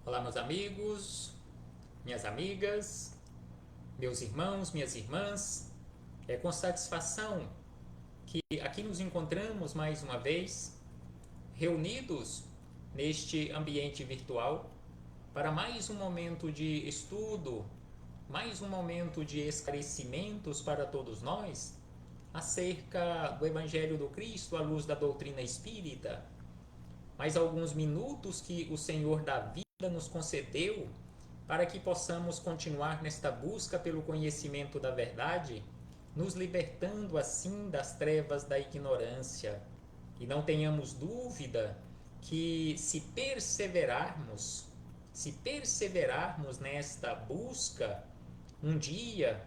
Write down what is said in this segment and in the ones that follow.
Olá, meus amigos, minhas amigas, meus irmãos, minhas irmãs. É com satisfação que aqui nos encontramos mais uma vez, reunidos neste ambiente virtual, para mais um momento de estudo, mais um momento de esclarecimentos para todos nós acerca do Evangelho do Cristo à luz da doutrina espírita. Mais alguns minutos que o Senhor da vida nos concedeu para que possamos continuar nesta busca pelo conhecimento da verdade, nos libertando assim das trevas da ignorância. E não tenhamos dúvida que se perseverarmos nesta busca, um dia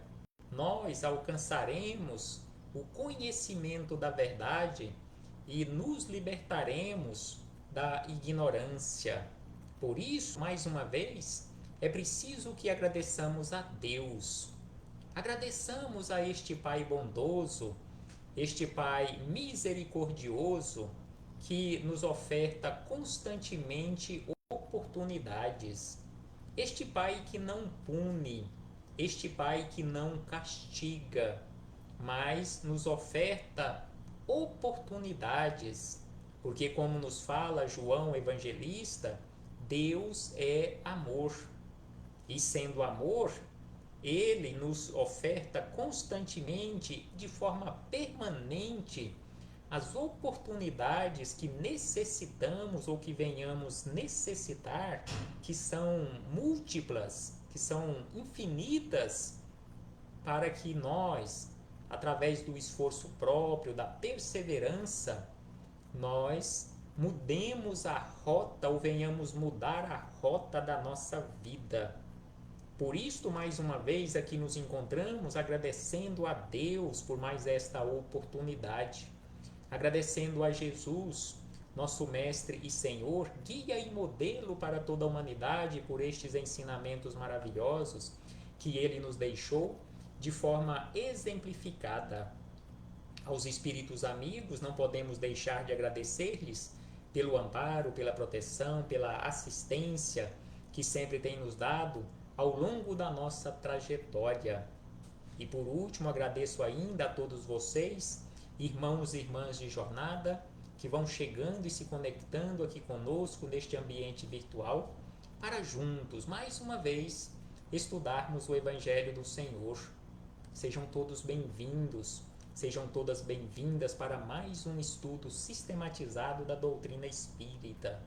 nós alcançaremos o conhecimento da verdade e nos libertaremos da ignorância. Por isso, mais uma vez, é preciso que agradeçamos a Deus. Agradeçamos a este Pai bondoso, este Pai misericordioso, que nos oferta constantemente oportunidades. Este Pai que não pune, este Pai que não castiga, mas nos oferta oportunidades, porque, como nos fala João Evangelista, Deus é amor. E sendo amor, ele nos oferta constantemente, de forma permanente, as oportunidades que necessitamos ou que venhamos necessitar, que são múltiplas, que são infinitas, para que nós, através do esforço próprio, da perseverança, nós mudemos a rota ou venhamos mudar a rota da nossa vida. Por isto, mais uma vez, aqui nos encontramos agradecendo a Deus por mais esta oportunidade, agradecendo a Jesus, nosso Mestre e Senhor, guia e modelo para toda a humanidade, por estes ensinamentos maravilhosos que Ele nos deixou de forma exemplificada. Aos espíritos amigos, não podemos deixar de agradecer-lhes pelo amparo, pela proteção, pela assistência que sempre têm nos dado ao longo da nossa trajetória. E por último, agradeço ainda a todos vocês, irmãos e irmãs de jornada, que vão chegando e se conectando aqui conosco neste ambiente virtual, para juntos, mais uma vez, estudarmos o Evangelho do Senhor. Sejam todos bem-vindos, sejam todas bem-vindas para mais um estudo sistematizado da doutrina espírita.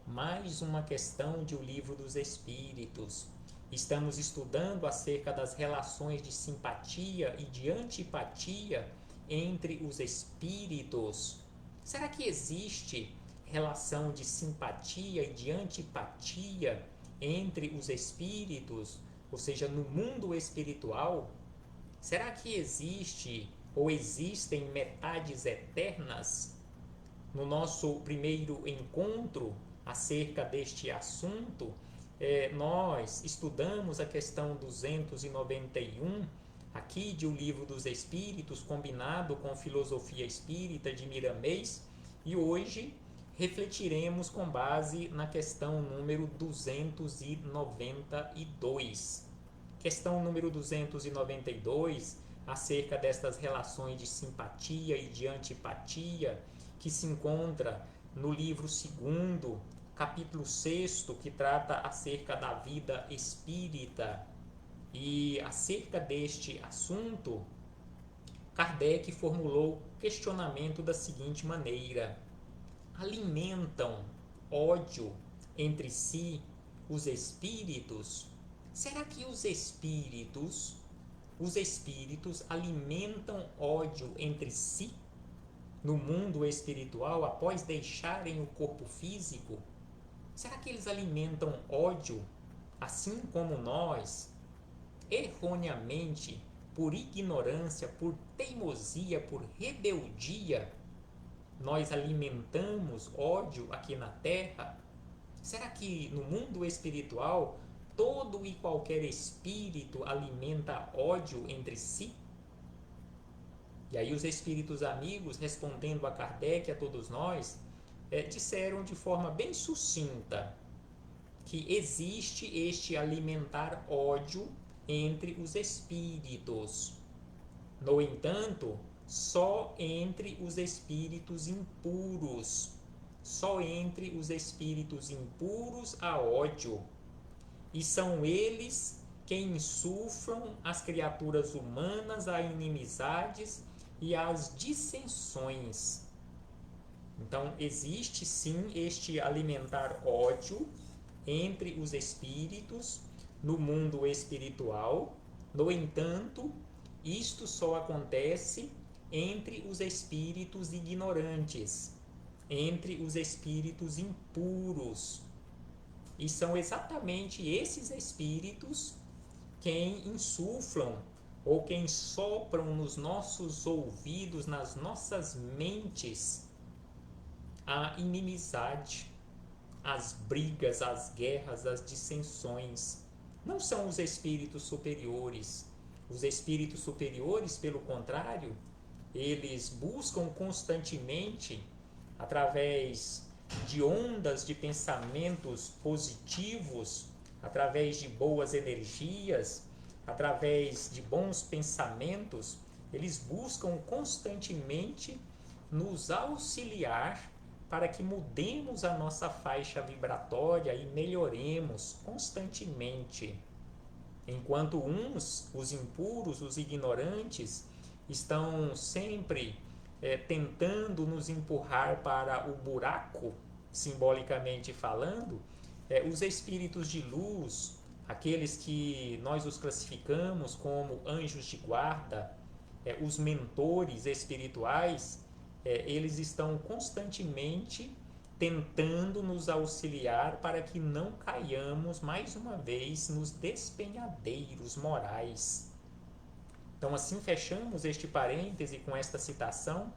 Mais uma questão de O Livro dos Espíritos. Estamos estudando acerca das relações de simpatia e de antipatia entre os espíritos. Será que existe relação de simpatia e de antipatia entre os espíritos, ou seja, no mundo espiritual? Será que existe ou existem metades eternas? No nosso primeiro encontro acerca deste assunto, nós estudamos a questão 291 aqui de O Livro dos Espíritos, combinado com Filosofia Espírita de Miramês, e hoje refletiremos com base na questão número 292. Questão número 292, acerca destas relações de simpatia e de antipatia, que se encontra no livro 2º, capítulo 6º, que trata acerca da vida espírita. E acerca deste assunto, Kardec formulou questionamento da seguinte maneira: alimentam ódio entre si os espíritos? Será que os espíritos alimentam ódio entre si no mundo espiritual após deixarem o corpo físico? Será que eles alimentam ódio assim como nós, erroneamente, por ignorância, por teimosia, por rebeldia, nós alimentamos ódio aqui na Terra? Será que no mundo espiritual todo e qualquer espírito alimenta ódio entre si? E aí os espíritos amigos, respondendo a Kardec, a todos nós, disseram de forma bem sucinta: que existe este alimentar ódio entre os espíritos. No entanto, só entre os espíritos impuros. Só entre os espíritos impuros há ódio. E são eles quem insuflam às criaturas humanas as inimizades e as dissensões. Então, existe sim este alimentar ódio entre os espíritos no mundo espiritual. No entanto, isto só acontece entre os espíritos ignorantes, entre os espíritos impuros. E são exatamente esses espíritos quem insuflam ou quem sopram nos nossos ouvidos, nas nossas mentes, a inimizade, as brigas, as guerras, as dissensões. Não são os espíritos superiores. Os espíritos superiores, pelo contrário, eles buscam constantemente, através de ondas de pensamentos positivos, através de boas energias, através de bons pensamentos, eles buscam constantemente nos auxiliar para que mudemos a nossa faixa vibratória e melhoremos constantemente. Enquanto uns, os impuros, os ignorantes, estão sempre tentando nos empurrar para o buraco, simbolicamente falando, os espíritos de luz, aqueles que nós os classificamos como anjos de guarda, os mentores espirituais, eles estão constantemente tentando nos auxiliar para que não caiamos mais uma vez nos despenhadeiros morais. Então, assim fechamos este parêntese com esta citação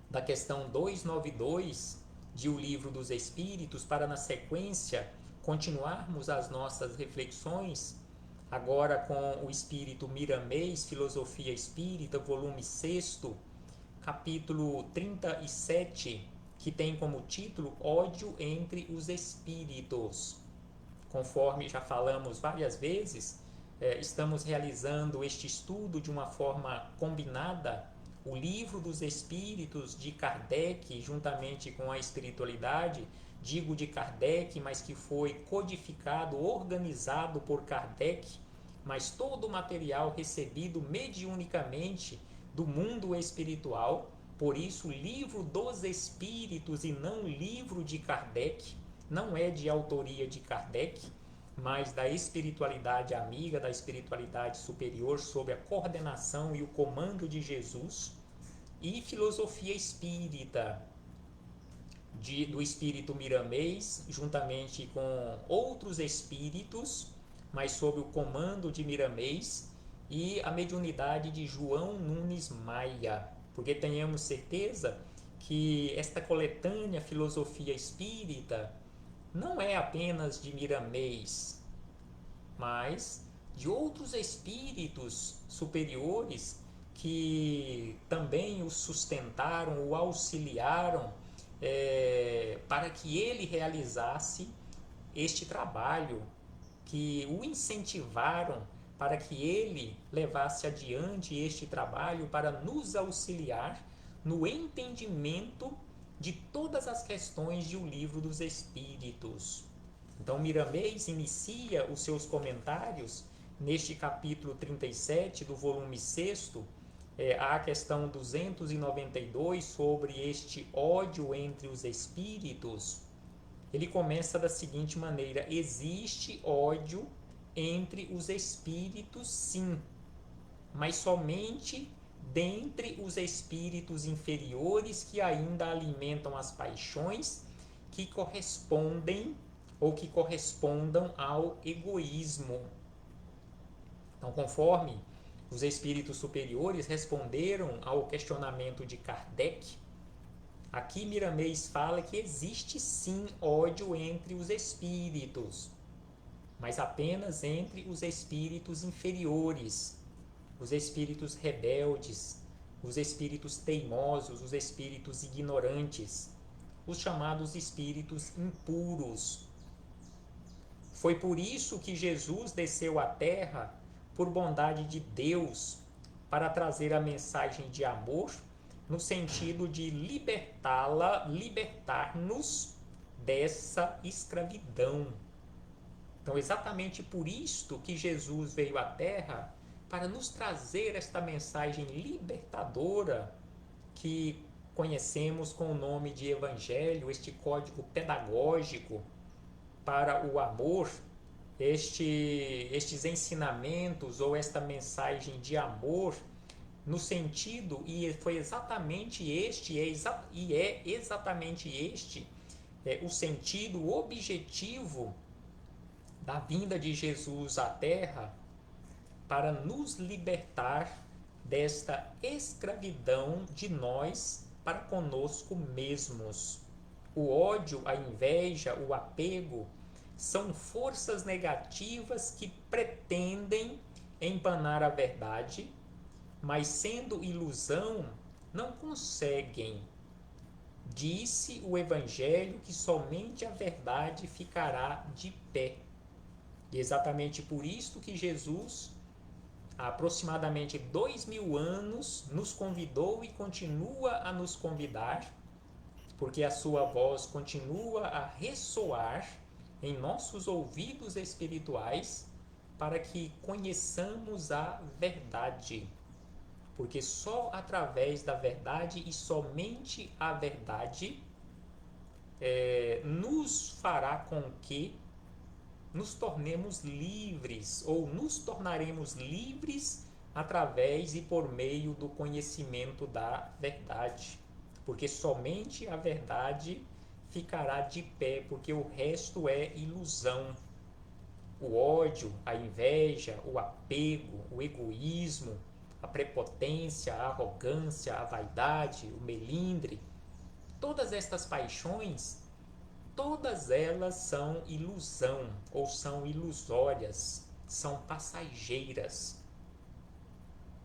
da questão 292 de O Livro dos Espíritos, para na sequência continuarmos as nossas reflexões, agora com o Espírito Miramês, Filosofia Espírita, volume 6º, capítulo 37, que tem como título Ódio entre os Espíritos. Conforme já falamos várias vezes, estamos realizando este estudo de uma forma combinada, o Livro dos Espíritos de Kardec, juntamente com a espiritualidade, digo de Kardec, mas que foi codificado, organizado por Kardec, mas todo o material recebido mediunicamente do mundo espiritual. Por isso, Livro dos Espíritos e não Livro de Kardec, não é de autoria de Kardec, mas da espiritualidade amiga, da espiritualidade superior, sob a coordenação e o comando de Jesus. E Filosofia Espírita, do Espírito Miramês, juntamente com outros espíritos, mas sob o comando de Miramês, e a mediunidade de João Nunes Maia, porque tenhamos certeza que esta coletânea Filosofia Espírita não é apenas de Miramês, mas de outros espíritos superiores que também o sustentaram, o auxiliaram para que ele realizasse este trabalho, que o incentivaram para que ele levasse adiante este trabalho para nos auxiliar no entendimento de todas as questões de O Livro dos Espíritos. Então, Miramês inicia os seus comentários neste capítulo 37 do volume 6º, a questão 292 sobre este ódio entre os espíritos. Ele começa da seguinte maneira: existe ódio entre os espíritos, sim, mas somente dentre os espíritos inferiores que ainda alimentam as paixões que correspondem ou que correspondam ao egoísmo. Então, conforme os espíritos superiores responderam ao questionamento de Kardec, aqui Miramês fala que existe sim ódio entre os espíritos, mas apenas entre os espíritos inferiores, os espíritos rebeldes, os espíritos teimosos, os espíritos ignorantes, os chamados espíritos impuros. Foi por isso que Jesus desceu à terra, por bondade de Deus, para trazer a mensagem de amor, no sentido de libertar-nos dessa escravidão. Então, exatamente por isto que Jesus veio à terra, para nos trazer esta mensagem libertadora que conhecemos com o nome de Evangelho, este código pedagógico para o amor, estes ensinamentos ou esta mensagem de amor, no sentido, e foi exatamente este, é exatamente este o sentido, o objetivo da vinda de Jesus à Terra, para nos libertar desta escravidão de nós para conosco mesmos. O ódio, a inveja, o apego são forças negativas que pretendem empanar a verdade, mas sendo ilusão, não conseguem. Disse o Evangelho que somente a verdade ficará de pé. E exatamente por isto que Jesus, há aproximadamente 2000 anos, nos convidou e continua a nos convidar, porque a sua voz continua a ressoar em nossos ouvidos espirituais, para que conheçamos a verdade. Porque só através da verdade e somente a verdade nos fará com que nos tornemos livres, ou nos tornaremos livres através e por meio do conhecimento da verdade. Porque somente a verdade ficará de pé, porque o resto é ilusão. O ódio, a inveja, o apego, o egoísmo, a prepotência, a arrogância, a vaidade, o melindre, todas estas paixões, todas elas são ilusão ou são ilusórias, são passageiras.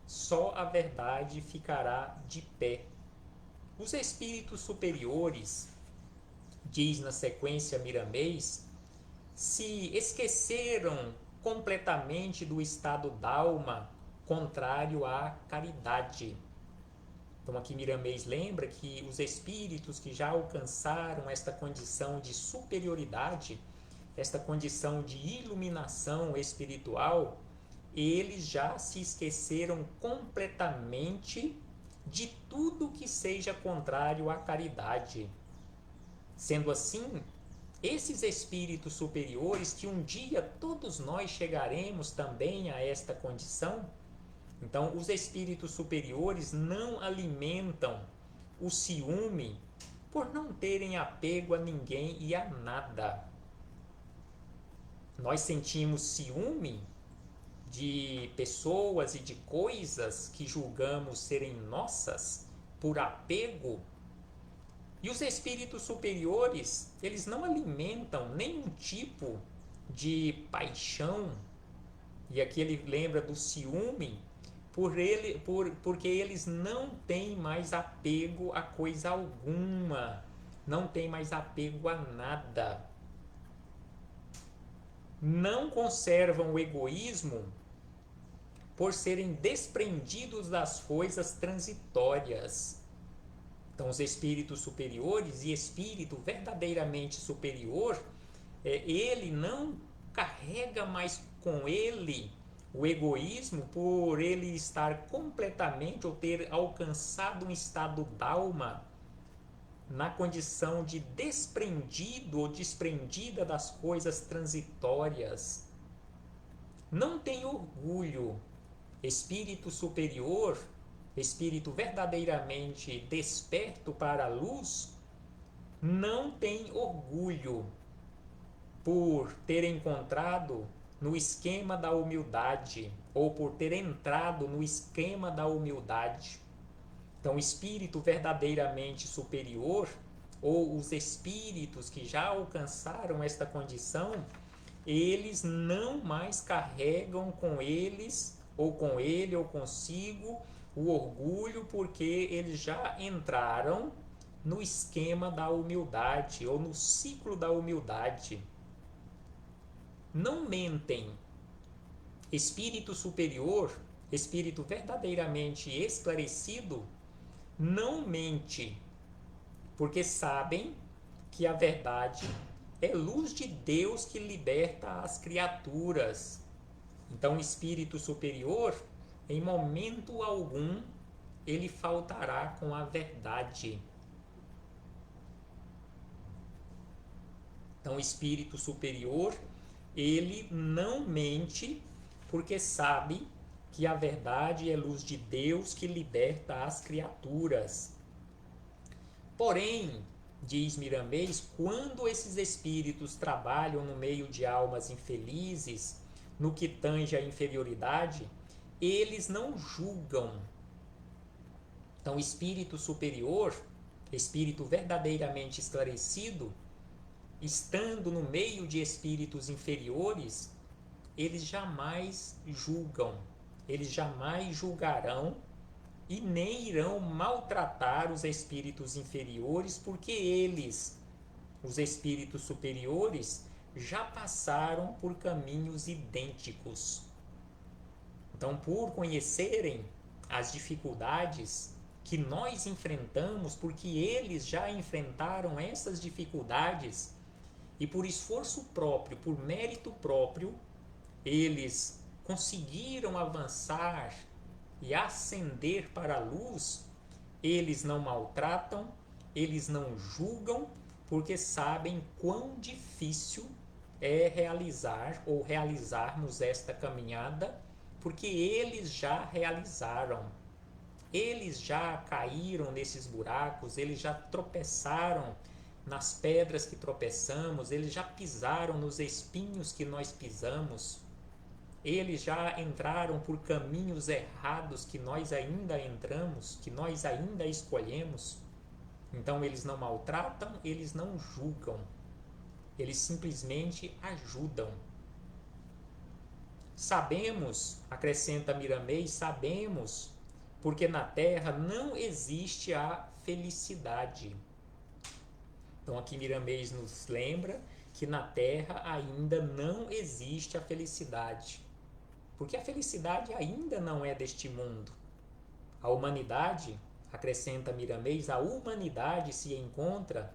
Só a verdade ficará de pé. Os espíritos superiores, diz na sequência Miramês, se esqueceram completamente do estado d'alma contrário à caridade. Então aqui Miramês lembra que os espíritos que já alcançaram esta condição de superioridade, esta condição de iluminação espiritual, eles já se esqueceram completamente de tudo que seja contrário à caridade. Sendo assim, esses espíritos superiores, que um dia todos nós chegaremos também a esta condição, então os espíritos superiores não alimentam o ciúme por não terem apego a ninguém e a nada. Nós sentimos ciúme de pessoas e de coisas que julgamos serem nossas por apego. E os espíritos superiores, eles não alimentam nenhum tipo de paixão. E aqui ele lembra do ciúme, porque eles não têm mais apego a coisa alguma, não têm mais apego a nada. Não conservam o egoísmo por serem desprendidos das coisas transitórias. Então, os espíritos superiores, e espírito verdadeiramente superior, ele não carrega mais com ele o egoísmo por ele estar completamente ou ter alcançado um estado d'alma na condição de desprendido ou desprendida das coisas transitórias. Não tem orgulho. Espírito superior, espírito verdadeiramente desperto para a luz, não tem orgulho por ter encontrado no esquema da humildade, ou por ter entrado no esquema da humildade. Então, o espírito verdadeiramente superior, ou os espíritos que já alcançaram esta condição, eles não mais carregam com eles, ou com ele, ou consigo, o orgulho, porque eles já entraram no esquema da humildade, ou no ciclo da humildade. não mentem. Espírito superior, espírito verdadeiramente esclarecido, não mente, porque sabem que a verdade é luz de Deus que liberta as criaturas. Então, o espírito superior, em momento algum, ele faltará com a verdade. Então, o espírito superior, ele não mente, porque sabe que a verdade é luz de Deus que liberta as criaturas. Porém, diz Miramês, quando esses espíritos trabalham no meio de almas infelizes, no que tange a inferioridade, eles não julgam. Então, o espírito superior, espírito verdadeiramente esclarecido, estando no meio de espíritos inferiores, eles jamais julgam, eles jamais julgarão e nem irão maltratar os espíritos inferiores, porque eles, os espíritos superiores, já passaram por caminhos idênticos. Então, por conhecerem as dificuldades que nós enfrentamos, porque eles já enfrentaram essas dificuldades, e por esforço próprio, por mérito próprio, eles conseguiram avançar e ascender para a luz, eles não maltratam, eles não julgam, porque sabem quão difícil é realizar ou realizarmos esta caminhada, porque eles já realizaram. Eles já caíram nesses buracos, eles já tropeçaram nas pedras que tropeçamos, eles já pisaram nos espinhos que nós pisamos, eles já entraram por caminhos errados que nós ainda entramos, que nós ainda escolhemos. Então eles não maltratam, eles não julgam, eles simplesmente ajudam. Sabemos, acrescenta Miramês, sabemos, porque na Terra não existe a felicidade. Então aqui Miramês nos lembra que na Terra ainda não existe a felicidade, porque a felicidade ainda não é deste mundo. A humanidade, acrescenta Miramês, a humanidade se encontra,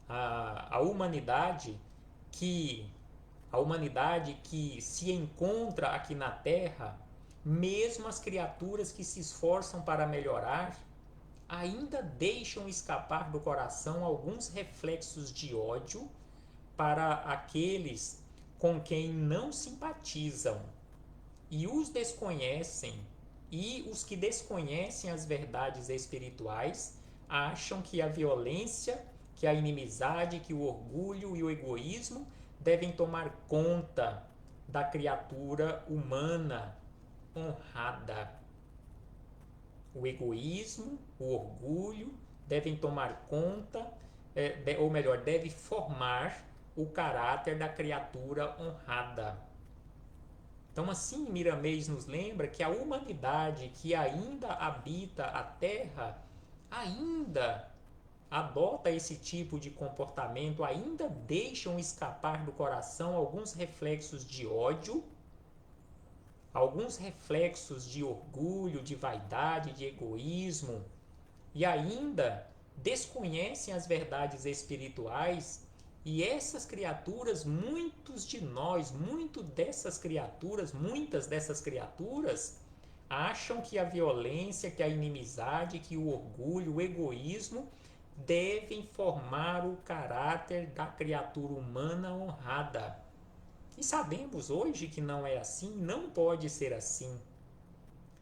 a humanidade que se encontra aqui na Terra, mesmo as criaturas que se esforçam para melhorar, ainda deixam escapar do coração alguns reflexos de ódio para aqueles com quem não simpatizam e os desconhecem, e os que desconhecem as verdades espirituais acham que a violência, que a inimizade, que o orgulho e o egoísmo devem tomar conta da criatura humana honrada. O egoísmo, o orgulho devem tomar conta, ou melhor, deve formar o caráter da criatura honrada. Então, assim, Miramês nos lembra que a humanidade que ainda habita a Terra ainda adota esse tipo de comportamento, ainda deixam escapar do coração alguns reflexos de ódio, alguns reflexos de orgulho, de vaidade, de egoísmo, e ainda desconhecem as verdades espirituais. E essas criaturas, muitas dessas criaturas acham que a violência, que a inimizade, que o orgulho, o egoísmo devem formar o caráter da criatura humana honrada. E sabemos hoje que não é assim, não pode ser assim.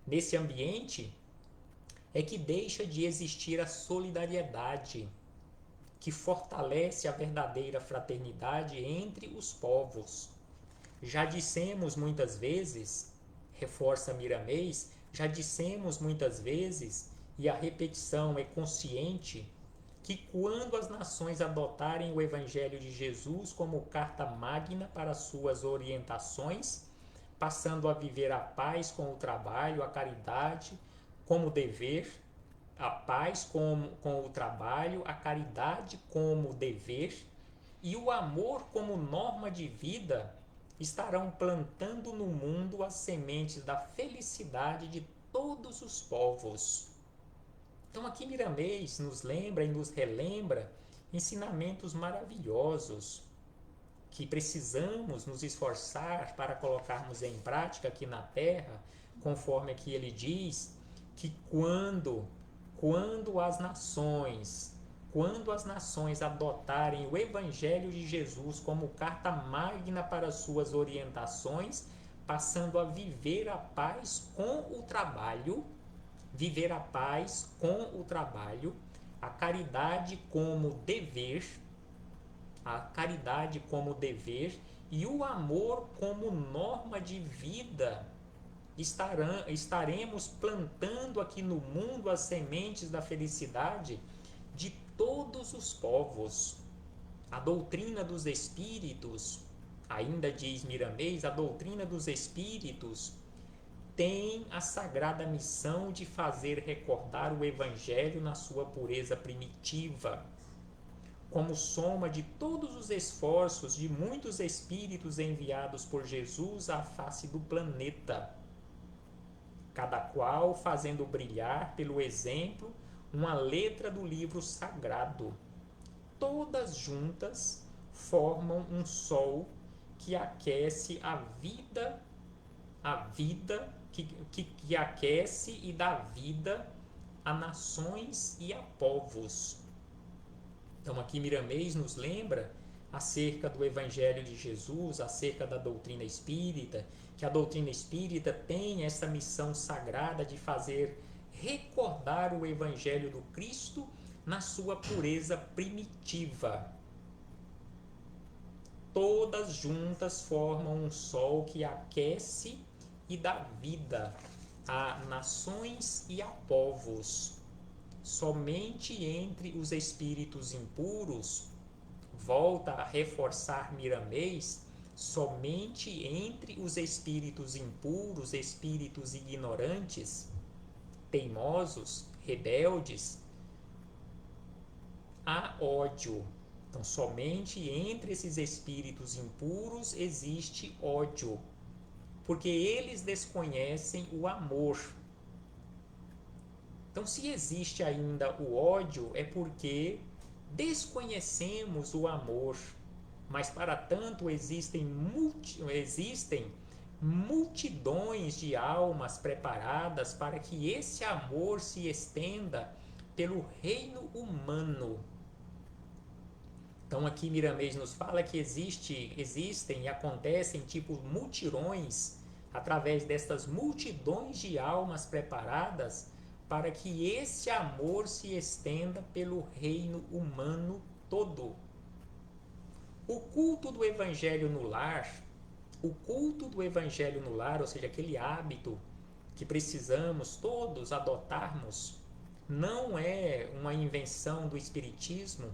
Nesse ambiente é que deixa de existir a solidariedade, que fortalece a verdadeira fraternidade entre os povos. Já dissemos muitas vezes, reforça Miramês, já dissemos muitas vezes, e a repetição é consciente, que quando as nações adotarem o Evangelho de Jesus como carta magna para suas orientações, passando a viver a paz com o trabalho, a caridade como dever, a paz com o trabalho, a caridade como dever e o amor como norma de vida, estarão plantando no mundo as sementes da felicidade de todos os povos. Então aqui Miramês nos lembra e nos relembra ensinamentos maravilhosos que precisamos nos esforçar para colocarmos em prática aqui na Terra, conforme aqui ele diz que quando as nações adotarem o Evangelho de Jesus como carta magna para suas orientações, passando a viver a paz com o trabalho, a caridade como dever e o amor como norma de vida, estaremos plantando aqui no mundo as sementes da felicidade de todos os povos. A doutrina dos espíritos, ainda diz Miramês, a doutrina dos espíritos tem a sagrada missão de fazer recordar o Evangelho na sua pureza primitiva, como soma de todos os esforços de muitos espíritos enviados por Jesus à face do planeta, cada qual fazendo brilhar pelo exemplo uma letra do livro sagrado. Todas juntas formam um sol que aquece que aquece e dá vida a nações e a povos. Então aqui Miramês nos lembra acerca do Evangelho de Jesus, acerca da doutrina espírita, que a doutrina espírita tem essa missão sagrada de fazer recordar o Evangelho do Cristo na sua pureza primitiva. Todas juntas formam um sol que aquece e dá vida a nações e a povos. Somente entre os espíritos impuros, volta a reforçar Miramês, somente entre os espíritos impuros, espíritos ignorantes, teimosos, rebeldes, há ódio. Então, somente entre esses espíritos impuros existe ódio, porque eles desconhecem o amor. Então, se existe ainda o ódio, é porque desconhecemos o amor. Mas, para tanto, existem multidões de almas preparadas para que esse amor se estenda pelo reino humano. Então aqui Miramês nos fala que existem e acontecem tipo mutirões através destas multidões de almas preparadas para que esse amor se estenda pelo reino humano todo. O culto do Evangelho no lar, ou seja, aquele hábito que precisamos todos adotarmos, não é uma invenção do Espiritismo,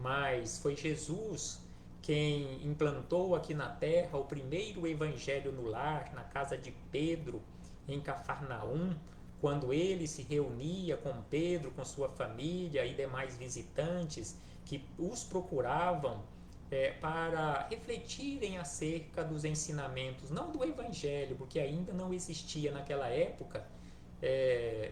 mas foi Jesus quem implantou aqui na Terra o primeiro Evangelho no lar, na casa de Pedro, em Cafarnaum, quando ele se reunia com Pedro, com sua família e demais visitantes que os procuravam para refletirem acerca dos ensinamentos, não do Evangelho, porque ainda não existia naquela época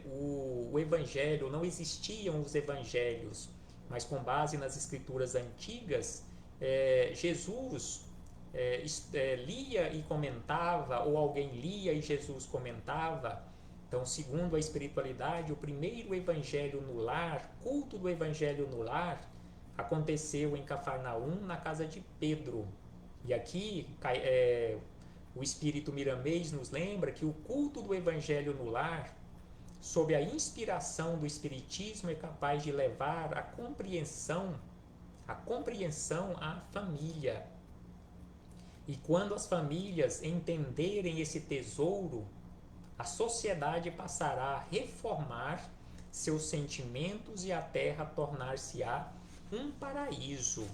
o Evangelho, não existiam os Evangelhos, mas com base nas escrituras antigas, Jesus lia e comentava, ou alguém lia e Jesus comentava. Então, segundo a espiritualidade, o primeiro evangelho no lar, culto do evangelho no lar, aconteceu em Cafarnaum, na casa de Pedro. E aqui o espírito Miramês nos lembra que o culto do evangelho no lar, sob a inspiração do Espiritismo, é capaz de levar a compreensão à família. E quando as famílias entenderem esse tesouro, a sociedade passará a reformar seus sentimentos e a terra tornar-se-á um paraíso.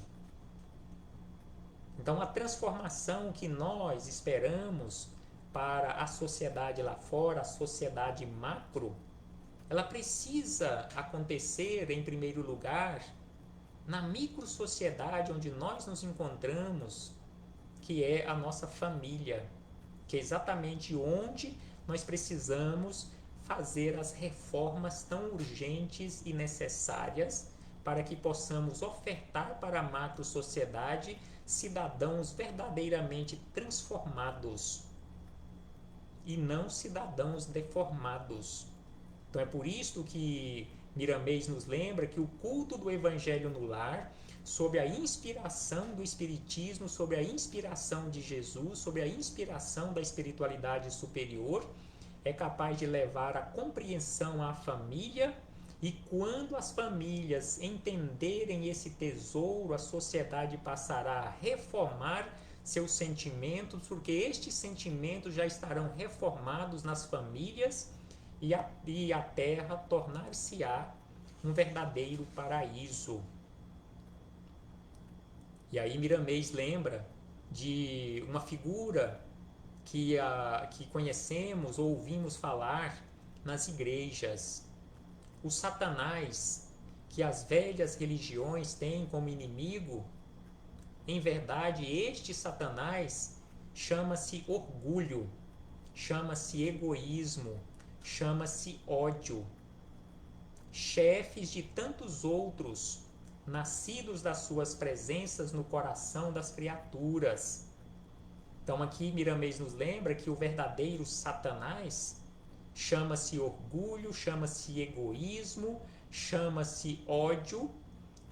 Então, a transformação que nós esperamos para a sociedade lá fora, a sociedade macro, ela precisa acontecer, em primeiro lugar, na microsociedade onde nós nos encontramos, que é a nossa família, que é exatamente onde nós precisamos fazer as reformas tão urgentes e necessárias para que possamos ofertar para a macro-sociedade cidadãos verdadeiramente transformados e não cidadãos deformados. Então é por isso que Miramês nos lembra que o culto do Evangelho no lar, sob a inspiração do Espiritismo, sob a inspiração de Jesus, sob a inspiração da espiritualidade superior, é capaz de levar a compreensão à família, e quando as famílias entenderem esse tesouro, a sociedade passará a reformar seus sentimentos, porque estes sentimentos já estarão reformados nas famílias, e a terra tornar-se-á um verdadeiro paraíso. E aí Miramês lembra de uma figura que conhecemos ou ouvimos falar nas igrejas. O Satanás, que as velhas religiões têm como inimigo, em verdade, este Satanás chama-se orgulho, chama-se egoísmo, chama-se ódio. Chefes de tantos outros, nascidos das suas presenças no coração das criaturas. Então aqui Miramês nos lembra que o verdadeiro Satanás chama-se orgulho, chama-se egoísmo, chama-se ódio,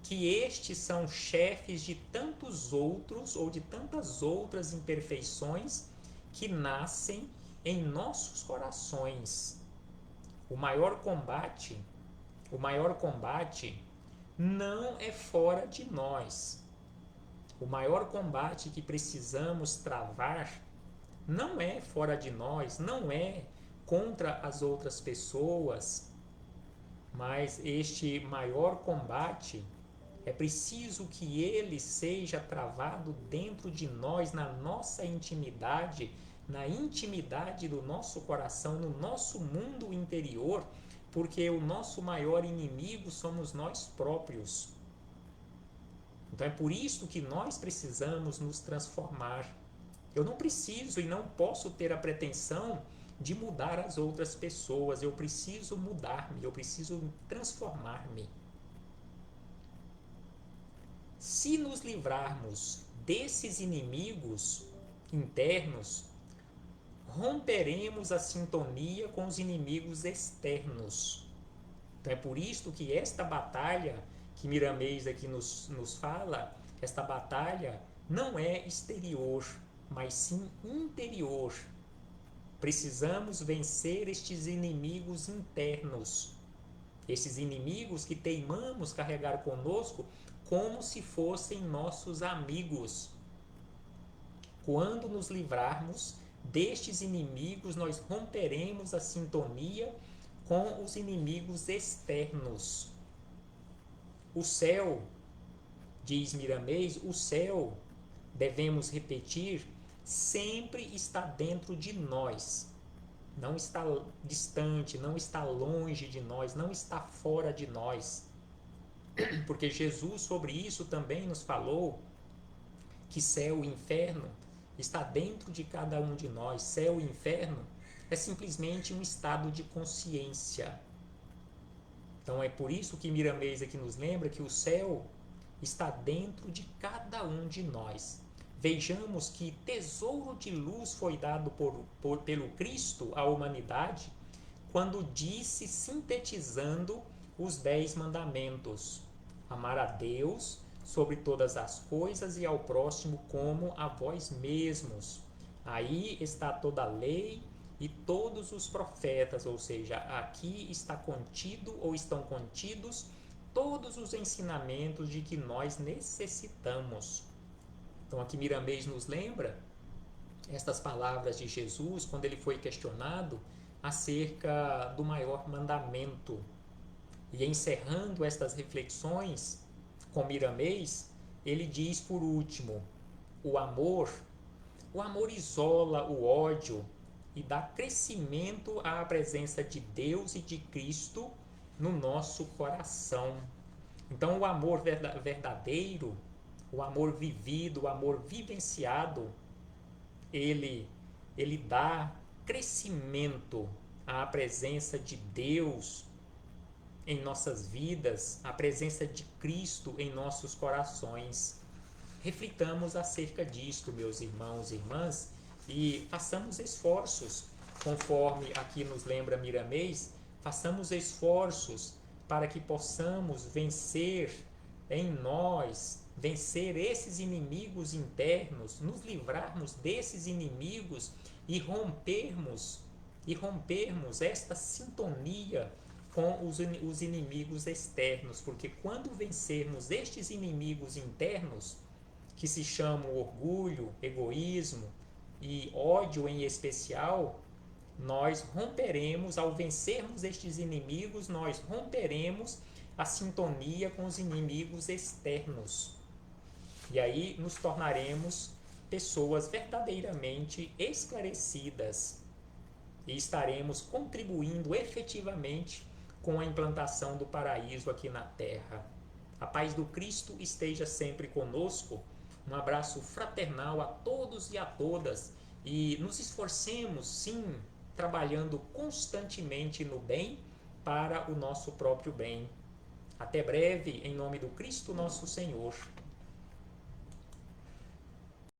que estes são chefes de tantos outros ou de tantas outras imperfeições que nascem em nossos corações. O maior combate não é fora de nós. O maior combate que precisamos travar não é fora de nós, não é contra as outras pessoas, mas este maior combate é preciso que ele seja travado dentro de nós, na nossa intimidade, na intimidade do nosso coração, no nosso mundo interior, porque o nosso maior inimigo somos nós próprios. Então é por isso que nós precisamos nos transformar. Eu não preciso e não posso ter a pretensão de mudar as outras pessoas. Eu preciso mudar-me, eu preciso transformar-me. Se nos livrarmos desses inimigos internos, romperemos a sintonia com os inimigos externos. Então é por isso que esta batalha que Miramês aqui nos fala, esta batalha não é exterior, mas sim interior. Precisamos vencer estes inimigos internos, esses inimigos que teimamos carregar conosco como se fossem nossos amigos. Quando nos livrarmos destes inimigos, nós romperemos a sintonia com os inimigos externos. O céu, diz Miramês, o céu, devemos repetir, sempre está dentro de nós. Não está distante, não está longe de nós, não está fora de nós. Porque Jesus sobre isso também nos falou, que céu e inferno está dentro de cada um de nós. Céu e inferno é simplesmente um estado de consciência. Então é por isso que Miramês aqui nos lembra que o céu está dentro de cada um de nós. Vejamos que tesouro de luz foi dado pelo Cristo à humanidade quando disse, sintetizando os 10 mandamentos: amar a Deus sobre todas as coisas e ao próximo como a vós mesmos. Aí está toda a lei e todos os profetas, ou seja, aqui está contido ou estão contidos todos os ensinamentos de que nós necessitamos. Então aqui Miramês nos lembra estas palavras de Jesus quando ele foi questionado acerca do maior mandamento. E encerrando estas reflexões com Miramês, ele diz por último, o amor isola o ódio e dá crescimento à presença de Deus e de Cristo no nosso coração. Então o amor verdadeiro, o amor vivido, o amor vivenciado, ele, ele dá crescimento à presença de Deus em nossas vidas, à presença de Cristo em nossos corações. Reflitamos acerca disto, meus irmãos e irmãs, e façamos esforços, conforme aqui nos lembra Miramês, façamos esforços para que possamos vencer em nós, vencer esses inimigos internos, nos livrarmos desses inimigos e rompermos esta sintonia com os inimigos externos, porque quando vencermos estes inimigos internos, que se chamam orgulho, egoísmo e ódio em especial, nós romperemos, ao vencermos estes inimigos, nós romperemos a sintonia com os inimigos externos. E aí nos tornaremos pessoas verdadeiramente esclarecidas e estaremos contribuindo efetivamente com a implantação do paraíso aqui na Terra. A paz do Cristo esteja sempre conosco. Um abraço fraternal a todos e a todas e nos esforcemos, sim, trabalhando constantemente no bem para o nosso próprio bem. Até breve, em nome do Cristo nosso Senhor.